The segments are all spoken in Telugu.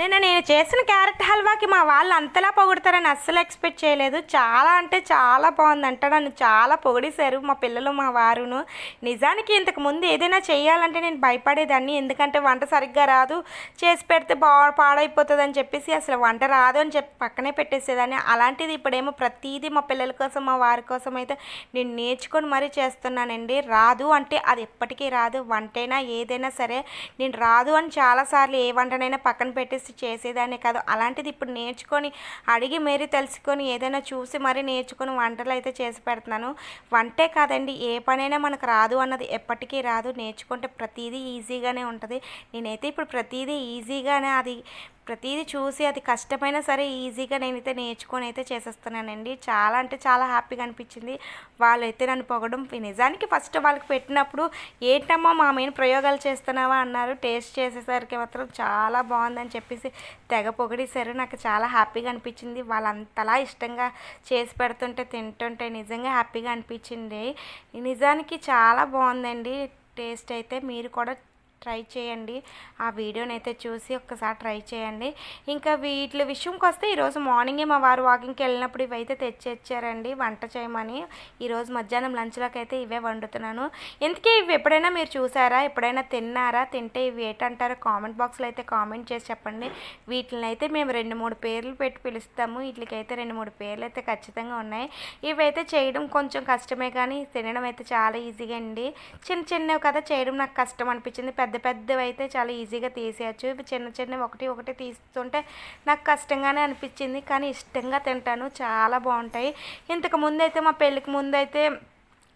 నేను చేసిన క్యారెట్ హల్వాకి మా వాళ్ళు అంతలా పొగుడతారని అస్సలు ఎక్స్పెక్ట్ చేయలేదు. చాలా అంటే చాలా బాగుందంట. నన్ను చాలా పొగిడేశారు మా పిల్లలు మా వారును. నిజానికి ఇంతకుముందు ఏదైనా చేయాలంటే నేను భయపడేదాన్ని. ఎందుకంటే వంట సరిగ్గా రాదు, చేసి పెడితే పాడైపోతుంది అని చెప్పేసి అసలు వంట రాదు అని చెప్పి పక్కనే పెట్టేసేదాన్ని. అలాంటిది ఇప్పుడేమో ప్రతీదీ మా పిల్లల కోసం మా వారి కోసం అయితే నేను నేర్చుకొని మరీ చేస్తున్నానండి. రాదు అంటే అది ఎప్పటికీ రాదు. వంటైనా ఏదైనా సరే నేను రాదు అని చాలాసార్లు ఏ వంటనైనా పక్కన పెట్టేసి చేసేదాన్ని కాదు. అలాంటిది ఇప్పుడు నేర్చుకొని అడిగి మరీ తెలుసుకొని ఏదైనా చూసి మరీ నేర్చుకొని వంటలు అయితే చేసి పెడుతున్నాను. వంటే కాదండి, ఏ పనైనా మనకు రాదు అన్నది ఎప్పటికీ రాదు. నేర్చుకుంటే ప్రతిదీ ఈజీగానే ఉంటుంది. నేనైతే ఇప్పుడు ప్రతిదీ ఈజీగానే ప్రతిదీ చూసి అది కష్టమైనా సరే ఈజీగా నేనైతే నేర్చుకొని అయితే చేసేస్తున్నానండి. చాలా అంటే చాలా హ్యాపీగా అనిపించింది. వాళ్ళైతే నన్ను పొగడం నిజానికి ఫస్ట్ వాళ్ళకి పెట్టినప్పుడు ఏంటమ్మా మా మీద ప్రయోగాలు చేస్తున్నావా అన్నారు. టేస్ట్ చేసేసరికి మాత్రం చాలా బాగుందని చెప్పేసి తెగ పొగిడేశారు. నాకు చాలా హ్యాపీగా అనిపించింది. వాళ్ళు అంతలా ఇష్టంగా చేసి పెడుతుంటే తింటుంటే నిజంగా హ్యాపీగా అనిపించింది. నిజానికి చాలా బాగుందండి టేస్ట్ అయితే. మీరు కూడా ట్రై చేయండి. ఆ వీడియోనైతే చూసి ఒక్కసారి ట్రై చేయండి. ఇంకా వీటి విషయంకి వస్తే ఈరోజు మార్నింగే మా వారు వాకింగ్కి వెళ్ళినప్పుడు ఇవైతే తెచ్చిచ్చారండి వంట చేయమని. ఈరోజు మధ్యాహ్నం లంచ్లోకి అయితే ఇవే వండుతున్నాను. ఇంతకీ ఇవి ఎప్పుడైనా మీరు చూసారా, ఎప్పుడైనా తిన్నారా? తింటే ఇవి ఏంటంటారో కామెంట్ బాక్స్లో అయితే కామెంట్ చేసి చెప్పండి. వీటిని అయితే మేము 2-3 పేర్లు పెట్టి పిలుస్తాము. వీటికైతే 2-3 పేర్లు అయితే ఖచ్చితంగా ఉన్నాయి. ఇవైతే చేయడం కొంచెం కష్టమే కానీ తినడం అయితే చాలా ఈజీగా అండి. చిన్న చిన్నవి కదా చేయడం నాకు కష్టం అనిపించింది. పెద్దవి అయితే చాలా ఈజీగా తీసేయచ్చు. ఇవి చిన్న చిన్నవి ఒకటి ఒకటి తీస్తుంటే నాకు కష్టంగానే అనిపించింది. కానీ ఇష్టంగా తింటాను, చాలా బాగుంటాయి. ఇంతకు ముందు అయితే మా పెళ్ళికి ముందు అయితే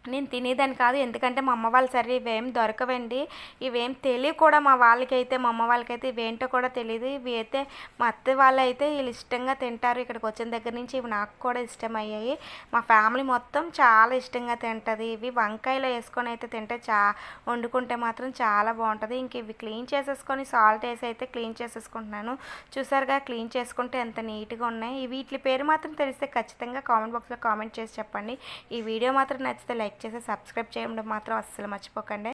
నేను తినేదాన్ని కాదు. ఎందుకంటే మా అమ్మ వాళ్ళు సరే ఇవేం దొరకవండి, ఇవేం తెలియదు కూడా మా వాళ్ళకైతే. మా అమ్మ వాళ్ళకైతే ఇవేంటో కూడా తెలియదు. ఇవి అయితే మా అత్త వాళ్ళు అయితే వీళ్ళు ఇష్టంగా తింటారు. ఇక్కడికి వచ్చిన దగ్గర నుంచి ఇవి నాకు కూడా ఇష్టమయ్యాయి. మా ఫ్యామిలీ మొత్తం చాలా ఇష్టంగా తింటుంది. ఇవి వంకాయలో వేసుకొని అయితే తింటే వండుకుంటే మాత్రం చాలా బాగుంటుంది. ఇంక ఇవి క్లీన్ చేసేసుకొని సాల్ట్ వేసి అయితే క్లీన్ చేసేసుకుంటున్నాను. చూసారుగా క్లీన్ చేసుకుంటే ఎంత నీట్గా ఉన్నాయి. వీటి పేరు మాత్రం తెలిస్తే ఖచ్చితంగా కామెంట్ బాక్స్లో కామెంట్ చేసి చెప్పండి. ఈ వీడియో మాత్రం నచ్చితే లైక్ చేసి సబ్స్క్రైబ్ చేయడం మాత్రం అస్సలు మర్చిపోకండి.